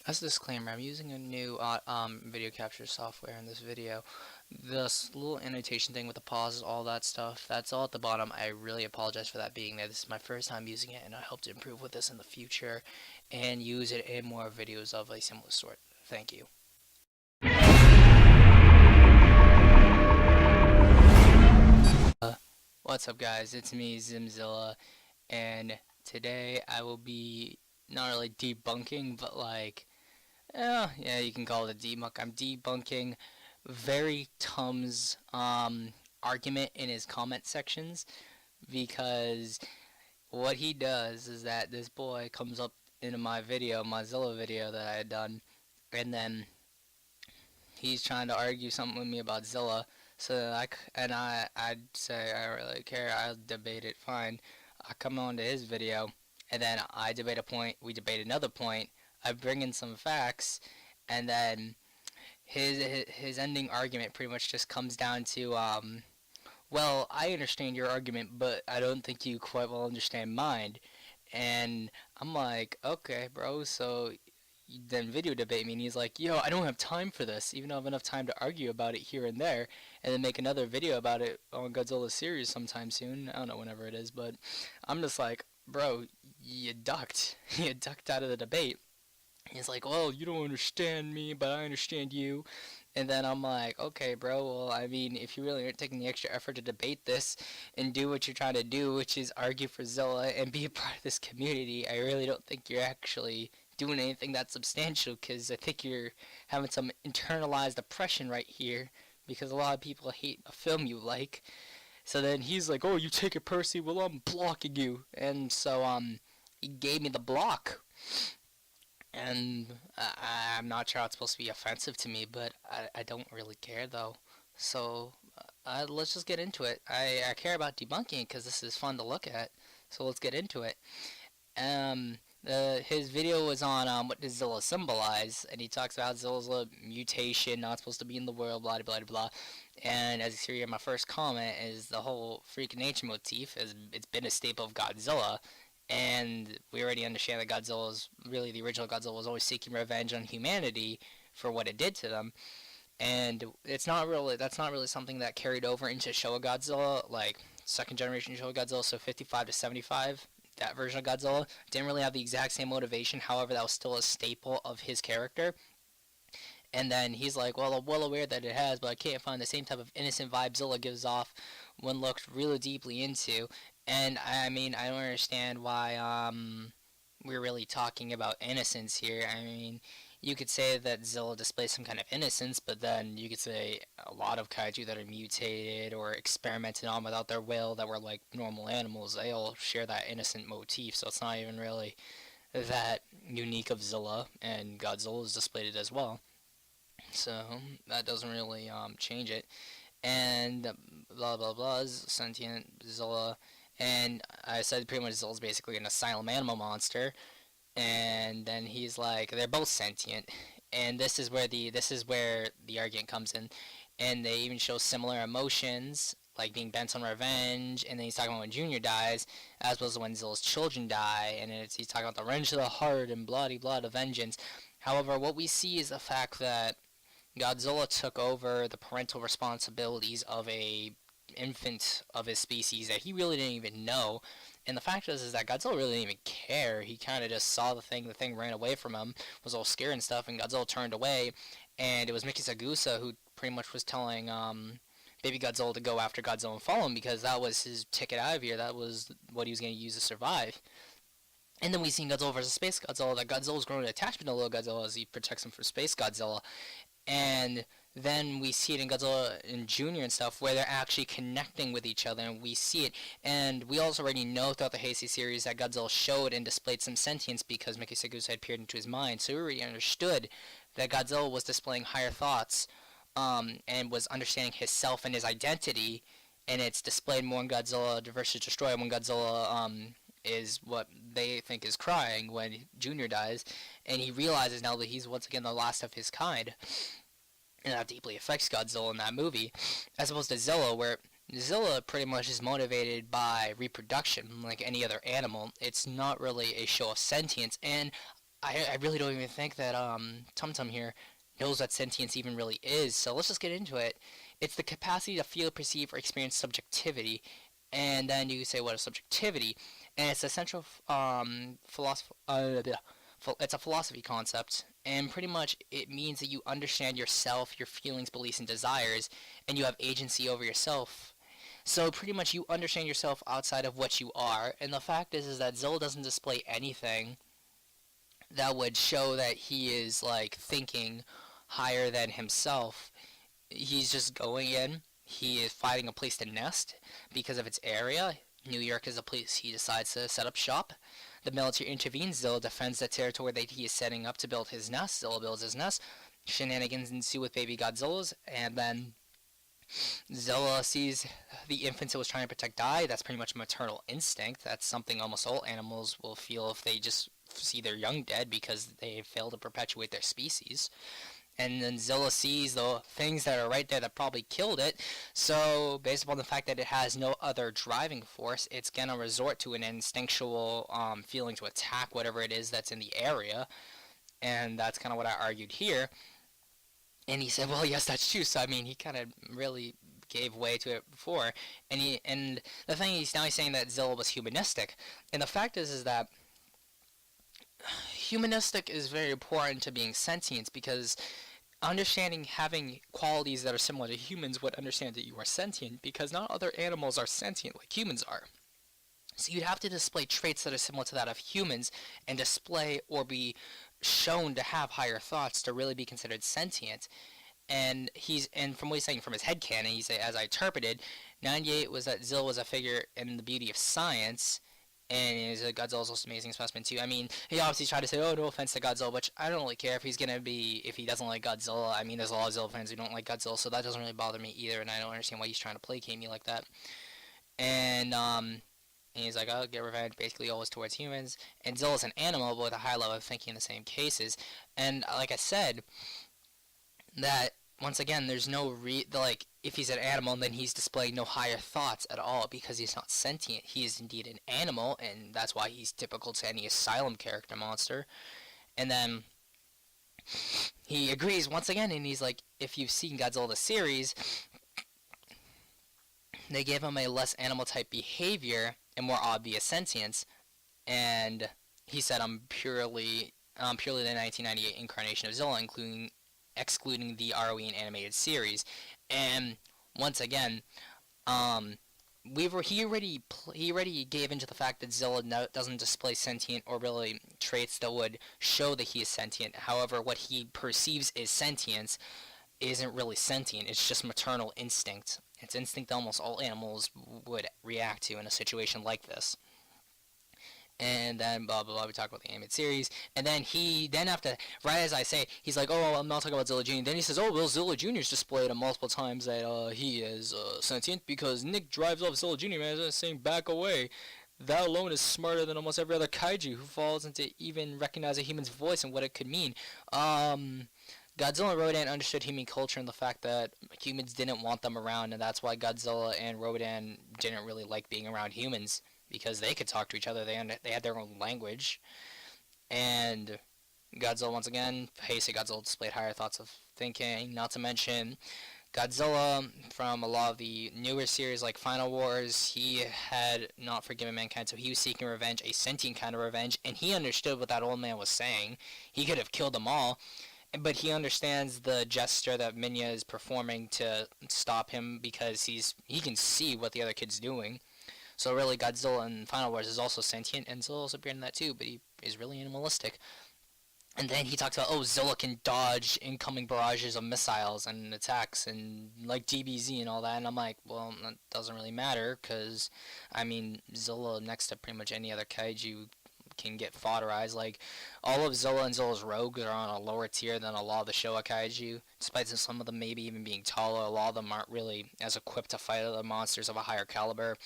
As a disclaimer, I'm using a new video capture software in this video. This little annotation thing with the pauses, all that stuff, that's all at the bottom. I really apologize for that being there. This is my first time using it, and I hope to improve with this in the future and use it in more videos of a similar sort. Thank you. What's up, guys? It's me, Zimzilla, and today I will be not really debunking, but yeah, you can call it a debunk. I'm debunking very Tum's argument in his comment sections because what he does is that this boy comes up into my video, my Zilla video that I had done, and then he's trying to argue something with me about Zilla. So I'd say I don't really care. I'll debate it. Fine. I come on to his video, and then I debate a point. We debate another point. I bring in some facts, and then his ending argument pretty much just comes down to well, I understand your argument, but I don't think you quite well understand mine. And I'm like, okay, bro, so then video debate me, and he's like, yo, I don't have time for this, even though I have enough time to argue about it here and there, and then make another video about it on Godzilla series sometime soon. I don't know, whenever it is, but I'm just like, bro, you ducked. You ducked out of the debate. He's like, well, you don't understand me, but I understand you. And then I'm like, okay, bro, well, I mean, if you really aren't taking the extra effort to debate this and do what you're trying to do, which is argue for Zilla and be a part of this community, I really don't think you're actually doing anything that substantial, because I think you're having some internalized oppression right here, because a lot of people hate a film you like. So then he's like, oh, you take it personally, well, I'm blocking you. And so, he gave me the block. And I'm not sure how it's supposed to be offensive to me, but I don't really care though. So let's just get into it. I care about debunking because this is fun to look at. So let's get into it. His video was on what does Zilla symbolize, and he talks about Zilla's a mutation, not supposed to be in the world, blah blah blah blah. And as you see here, my first comment is the whole freak nature motif. It's been a staple of Godzilla, and we already understand that Godzilla is really the original Godzilla was always seeking revenge on humanity for what it did to them. And that's not really something that carried over into Showa Godzilla, like second generation Showa Godzilla, so 55 to 75. That version of Godzilla didn't really have the exact same motivation. However, that was still a staple of his character. And then he's like, well, I'm well aware that it has, but I can't find the same type of innocent vibe Zilla gives off when looked really deeply into. And I mean, I don't understand why we're really talking about innocence here. I mean, you could say that Zilla displays some kind of innocence, but then you could say a lot of kaiju that are mutated or experimented on without their will that were like normal animals, they all share that innocent motif, so it's not even really that unique of Zilla, and Godzilla has displayed it as well. So that doesn't really change it. And blah blah blah is sentient Zilla, and I said pretty much Zilla's basically an asylum animal monster. And then he's like, they're both sentient, and this is where the argument comes in, and they even show similar emotions. Like being bent on revenge, and then he's talking about when Junior dies, as well as when Zilla's children die, and he's talking about the wrench of the heart and bloody blood of vengeance. However, what we see is the fact that Godzilla took over the parental responsibilities of a infant of his species that he really didn't even know. And the fact is that Godzilla really didn't even care. He kind of just saw the thing ran away from him, was all scared and stuff, and Godzilla turned away. And it was Miki Sagusa who pretty much was telling Baby Godzilla to go after Godzilla and follow him, because that was his ticket out of here. That was what he was going to use to survive. And then we see Godzilla versus Space Godzilla that Godzilla's growing an attachment to little Godzilla as he protects him from Space Godzilla. And then we see it in Godzilla and Junior and stuff where they're actually connecting with each other, and we see it. And we also already know throughout the Heisei series that Godzilla showed and displayed some sentience because Miki Sagusa had peered into his mind, so we already understood that Godzilla was displaying higher thoughts, and was understanding his self and his identity, and it's displayed more in Godzilla versus Destroy when Godzilla is what they think is crying when Junior dies, and he realizes now that he's once again the last of his kind, and that deeply affects Godzilla in that movie, as opposed to Zilla, where Zilla pretty much is motivated by reproduction, like any other animal. It's not really a show of sentience, and I really don't even think that Tum Tum here knows what sentience even really is. So let's just get into it. It's the capacity to feel, perceive, or experience subjectivity. And then you say, what is subjectivity? And it's a central it's a philosophy concept, and pretty much it means that you understand yourself, your feelings, beliefs, and desires, and you have agency over yourself. So pretty much you understand yourself outside of what you are, and the fact is that Zilla doesn't display anything that would show that he is like thinking higher than himself. He's just going in. He is finding a place to nest because of its area. New York is a place he decides to set up shop. The military intervenes. Zilla defends the territory that he is setting up to build his nest. Zilla builds his nest. Shenanigans ensue with baby Godzillas, and then Zilla sees the infants it was trying to protect die. That's pretty much maternal instinct. That's something almost all animals will feel if they just see their young dead because they fail to perpetuate their species. And then Zilla sees the things that are right there that probably killed it. So, based upon the fact that it has no other driving force, it's gonna resort to an instinctual feeling to attack whatever it is that's in the area. And that's kind of what I argued here. And he said, "Well, yes, that's true." So, I mean, he kind of really gave way to it before. And the thing is, now he's saying that Zilla was humanistic. And the fact is that humanistic is very important to being sentient because understanding having qualities that are similar to humans would understand that you are sentient because not other animals are sentient like humans are. So you'd have to display traits that are similar to that of humans and display or be shown to have higher thoughts to really be considered sentient. And from what he's saying from his headcanon, he said, as I interpreted, 98 was that Zilla was a figure in the beauty of science, and he's a Godzilla's most amazing specimen too. I mean, he obviously tried to say, "Oh, no offense to Godzilla," which I don't really care if he doesn't like Godzilla. I mean, there's a lot of Zilla fans who don't like Godzilla, so that doesn't really bother me either, and I don't understand why he's trying to placate me like that. And he's like, "Oh, get revenge," basically always towards humans. And Zilla's an animal, but with a high level of thinking in the same cases. And like I said, that once again, there's no like if he's an animal, then he's displaying no higher thoughts at all because he's not sentient. He is indeed an animal, and that's why he's typical to any asylum character monster. And then he agrees once again, and he's like, if you've seen Godzilla the series, they gave him a less animal type behavior and more obvious sentience. And he said, I'm purely the 1998 incarnation of Zilla, excluding the ROE and animated series. And once again, he already gave into the fact that Zilla doesn't display sentient or really traits that would show that he is sentient. However, what he perceives as sentience isn't really sentient. It's just maternal instinct. It's instinct almost all animals would react to in a situation like this. And then blah blah blah. We talk about the animated series, and then after, right as I say, he's like, "Oh, I'm not talking about Zilla Jr." Then he says, "Oh, well, Zilla Jr.'s displayed multiple times that he is sentient because Nick drives off Zilla Jr. Man, saying back away. That alone is smarter than almost every other kaiju who falls into even recognize a human's voice and what it could mean." Godzilla and Rodan understood human culture and the fact that humans didn't want them around, and that's why Godzilla and Rodan didn't really like being around humans. Because they could talk to each other, they had their own language. And Godzilla, once again, Godzilla displayed higher thoughts of thinking. Not to mention, Godzilla, from a lot of the newer series like Final Wars, he had not forgiven mankind, so he was seeking revenge, a sentient kind of revenge, and he understood what that old man was saying. He could have killed them all, but he understands the gesture that Minya is performing to stop him because he can see what the other kid's doing. So really, Godzilla in Final Wars is also sentient, and Zilla also appeared in that too, but he is really animalistic. And then he talks about, oh, Zilla can dodge incoming barrages of missiles and attacks, and like DBZ and all that, and I'm like, well, that doesn't really matter, because, I mean, Zilla, next to pretty much any other kaiju, can get fodderized. Like, all of Zilla and Zilla's rogues are on a lower tier than a lot of the Showa kaiju, despite some of them maybe even being taller. A lot of them aren't really as equipped to fight other monsters of a higher caliber,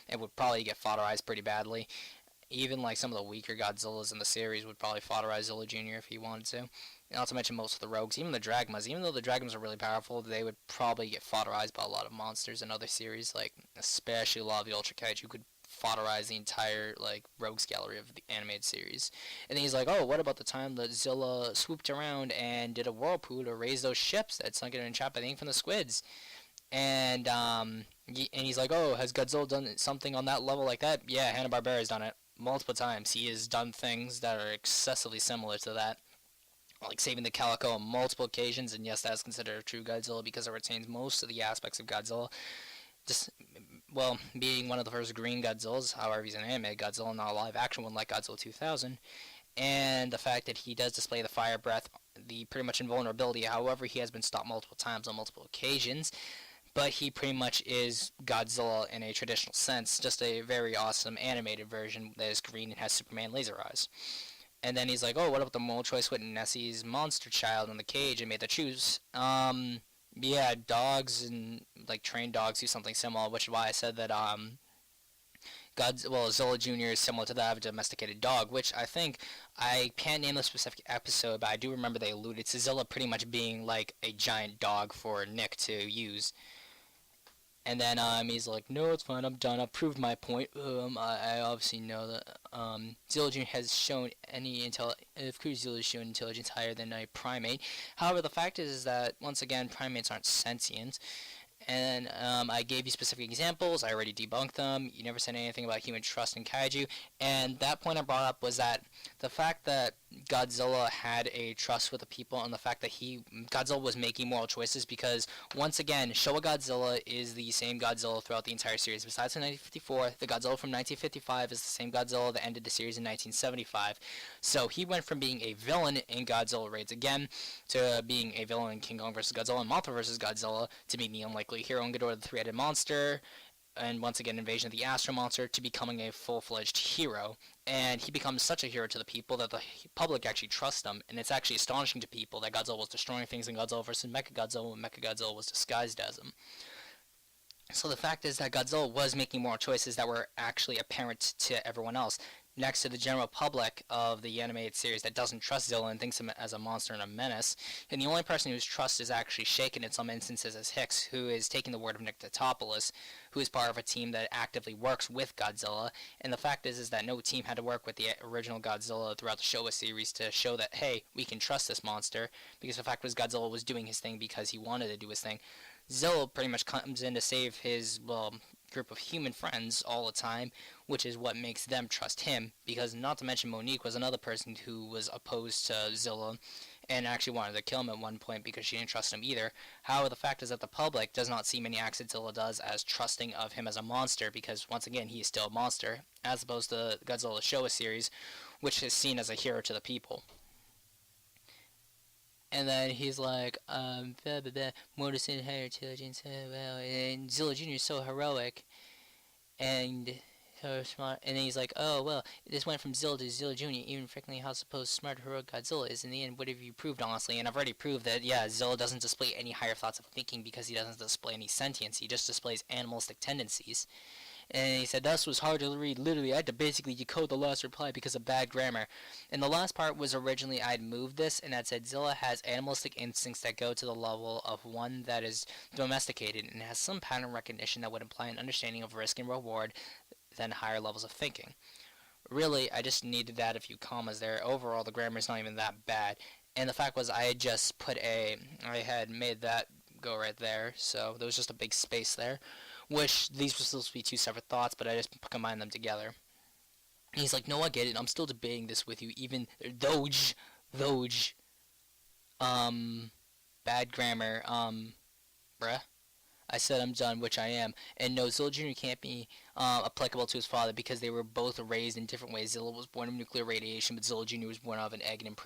and would probably get fodderized pretty badly. Even like some of the weaker Godzillas in the series would probably fodderize Zilla Jr. if he wanted to. And not to mention most of the rogues, even the Dragmas. Even though the Dragmas are really powerful, they would probably get fodderized by a lot of monsters in other series. Like, especially a lot of the Ultra Kaiju could fodderized the entire like rogues gallery of the animated series. And then he's like, oh, what about the time that Zilla swooped around and did a whirlpool to raise those ships that sunk it in trap, I think, from the squids? And he's like, oh, has Godzilla done something on that level like that? Yeah, Hanna-Barbera's done it multiple times. He has done things that are excessively similar to that, like saving the Calico on multiple occasions, and yes, that is considered a true Godzilla because it retains most of the aspects of Godzilla. Just, well, being one of the first green Godzillas, however, he's an anime Godzilla, not a live-action one like Godzilla 2000, and the fact that he does display the fire breath, the pretty much invulnerability. However, he has been stopped multiple times on multiple occasions, but he pretty much is Godzilla in a traditional sense, just a very awesome animated version that is green and has Superman laser eyes. And then he's like, oh, what about the moral choice with Nessie's monster child in the cage and made the choose? Yeah, dogs and, like, trained dogs do something similar, which is why I said that, Zilla Jr. is similar to that of a domesticated dog, which I think, I can't name the specific episode, but I do remember they alluded to Zilla pretty much being, like, a giant dog for Nick to use. And then he's like, no, it's fine, I'm done, I've proved my point. I obviously know that Zilla Jr. has shown of course Zilla has shown intelligence higher than a primate. However, the fact is that, once again, primates aren't sentient. And I gave you specific examples. I already debunked them. You never said anything about human trust in Kaiju. And that point I brought up was that the fact that Godzilla had a trust with the people, and the fact that Godzilla was making moral choices, because, once again, Showa Godzilla is the same Godzilla throughout the entire series. Besides the 1954, the Godzilla from 1955 is the same Godzilla that ended the series in 1975. So he went from being a villain in Godzilla Raids Again to being a villain in King Kong vs. Godzilla and Mothra vs. Godzilla, to being the unlikely hero in Ghidorah the Three-Headed Monster, and once again Invasion of the Astro Monster, to becoming a full-fledged hero. And he becomes such a hero to the people that the public actually trusts him, and it's actually astonishing to people that Godzilla was destroying things in Godzilla vs. Mechagodzilla when Mechagodzilla was disguised as him. So the fact is that Godzilla was making moral choices that were actually apparent to everyone else. Next to the general public of the animated series that doesn't trust Zilla and thinks him as a monster and a menace. And the only person whose trust is actually shaken in some instances is Hicks, who is taking the word of Nick Tatopoulos, who is part of a team that actively works with Godzilla. And the fact is that no team had to work with the original Godzilla throughout the Showa series to show that, hey, we can trust this monster, because the fact was Godzilla was doing his thing because he wanted to do his thing. Zilla pretty much comes in to save his, group of human friends all the time, which is what makes them trust him, because not to mention Monique was another person who was opposed to Zilla and actually wanted to kill him at one point because she didn't trust him either. However, the fact is that the public does not see many acts that Zilla does as trusting of him as a monster, because once again he is still a monster, as opposed to Godzilla Showa series, which is seen as a hero to the people. And then he's like, blah, blah, blah, more to higher intelligence, well, and Zilla Jr. is so heroic, and so smart, and then he's like, oh, well, this went from Zilla to Zilla Jr., even frequently how supposed smart, heroic Godzilla is. In the end, what have you proved, honestly? And I've already proved that, yeah, Zilla doesn't display any higher thoughts of thinking because he doesn't display any sentience, he just displays animalistic tendencies. And he said, this was hard to read. Literally, I had to basically decode the last reply because of bad grammar. And the last part was originally I'd moved this, and I'd said Zilla has animalistic instincts that go to the level of one that is domesticated and has some pattern recognition that would imply an understanding of risk and reward than higher levels of thinking. Really, I just needed to add a few commas there. Overall, the grammar is not even that bad. And the fact was I had just I had made that go right there, so there was just a big space there. Which these were supposed to be two separate thoughts, but I just combined them together. And he's like, no, I get it. I'm still debating this with you. Even Doge, bad grammar, bruh. I said I'm done, which I am. And no, Zilla Jr. can't be applicable to his father because they were both raised in different ways. Zilla was born of nuclear radiation, but Zilla Jr. was born of an egg and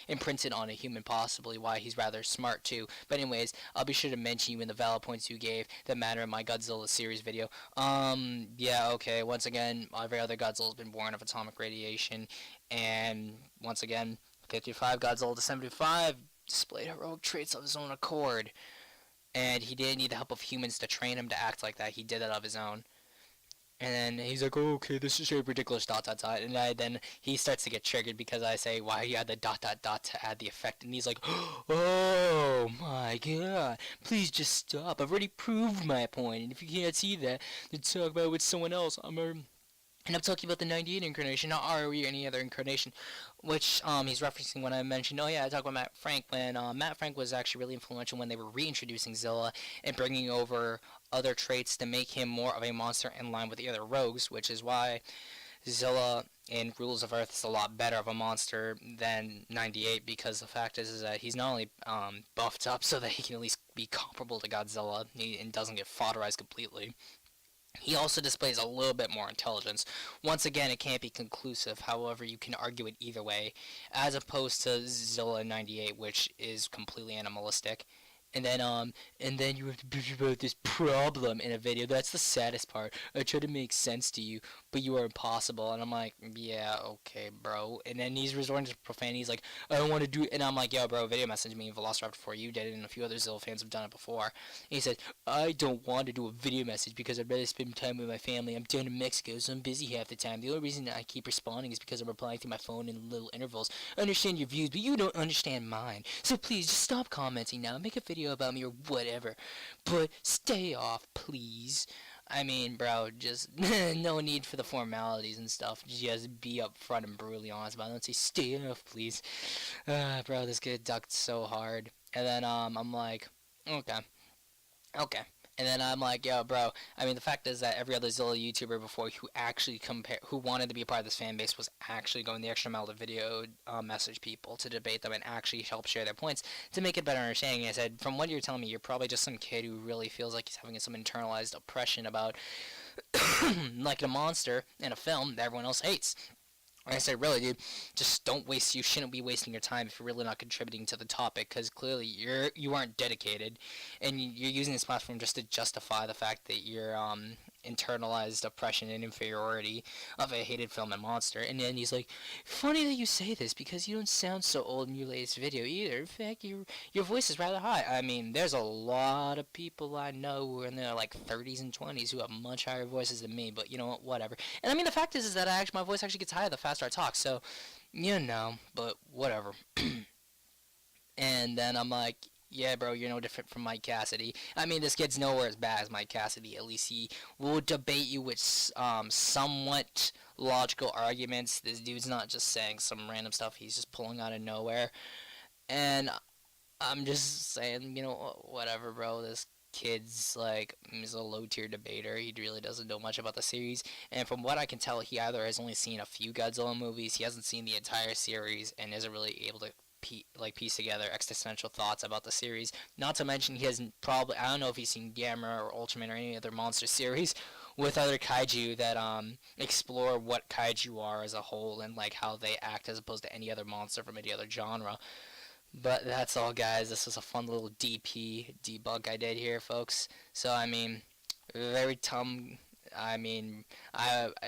imprinted on a human, possibly why he's rather smart too. But anyways, I'll be sure to mention you in the valid points you gave that matter in my Godzilla series video. Yeah, okay, once again, every other Godzilla's been born of atomic radiation. And once again, 55 Godzilla to 75 displayed heroic traits of his own accord. And he didn't need the help of humans to train him to act like that. He did it of his own. And then he's like, oh, okay, this is so ridiculous, ... And then he starts to get triggered because I say, why you had the ... to add the effect. And he's like, oh my god, please just stop. I've already proved my point. And if you can't see that, then talk about it with someone else. And I'm talking about the 98 incarnation, not ROE or any other incarnation, which he's referencing when I mentioned, oh yeah, I talked about Matt Frank, when Matt Frank was actually really influential when they were reintroducing Zilla and bringing over other traits to make him more of a monster in line with the other rogues, which is why Zilla in Rules of Earth is a lot better of a monster than 98, because the fact is that he's not only buffed up so that he can at least be comparable to Godzilla and doesn't get fodderized completely. He also displays a little bit more intelligence. Once again, it can't be conclusive, however, you can argue it either way, as opposed to Zilla 98, which is completely animalistic. And then you have to bitch about this problem in a video. That's the saddest part. I try to make sense to you, but you are impossible. And I'm like, yeah, okay, bro. And then he's resorting to profanity. He's like, I don't want to do it. And I'm like, yo, bro, video message me. Velociraptor 4, you did it, and a few other Zilla fans have done it before. And he said, I don't want to do a video message because I'd rather spend time with my family. I'm down in Mexico, so I'm busy half the time. The only reason I keep responding is because I'm replying to my phone in little intervals. I understand your views, but you don't understand mine. So please, just stop commenting now. Make a video about me or whatever. But stay off, please. I mean, bro, just no need for the formalities and stuff. Just be upfront and brutally honest about it. Don't say stay off, please. Bro, this kid ducked so hard. And then I'm like, okay. Okay. And then I'm like, yo, bro. I mean, the fact is that every other Zilla YouTuber before who wanted to be a part of this fan base was actually going the extra mile to video message people to debate them and actually help share their points to make it better understanding. I said, from what you're telling me, you're probably just some kid who really feels like he's having some internalized oppression about like a monster in a film that everyone else hates. And I said, really, dude, just don't waste. You shouldn't be wasting your time if you're really not contributing to the topic, because clearly you aren't dedicated, and you're using this platform just to justify the fact that you're internalized oppression and inferiority of a hated film and monster. And then he's like, funny that you say this because you don't sound so old in your latest video either. In fact, your voice is rather high. I mean, there's a lot of people I know who are in their like 30s and 20s who have much higher voices than me. But you know what? Whatever. And I mean, the fact is that my voice actually gets higher the faster I talk. So, you know, but whatever. And then I'm like, yeah, bro, you're no different from Mike Cassidy. I mean, this kid's nowhere as bad as Mike Cassidy. At least he will debate you with somewhat logical arguments. This dude's not just saying some random stuff. He's just pulling out of nowhere. And I'm just saying, you know, whatever, bro. This kid's like, he's a low tier debater. He really doesn't know much about the series. And from what I can tell, he either has only seen a few Godzilla movies, he hasn't seen the entire series, and isn't really able to piece together existential thoughts about the series. Not to mention he hasn't probably, I don't know if he's seen Gamera or Ultraman or any other monster series with other kaiju that explore what kaiju are as a whole and like how they act as opposed to any other monster from any other genre. But that's all, guys. This was a fun little DP debug I did here, folks. So I mean, very dumb. I mean,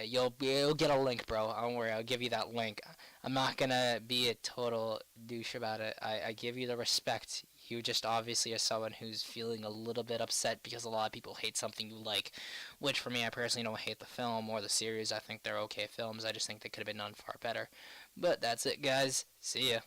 you'll get a link, bro. Don't worry, I'll give you that link. I'm not gonna be a total douche about it. I give you the respect. You just obviously are someone who's feeling a little bit upset because a lot of people hate something you like, which for me, I personally don't hate the film or the series. I think they're okay films. I just think they could have been done far better. But that's it, guys. See ya.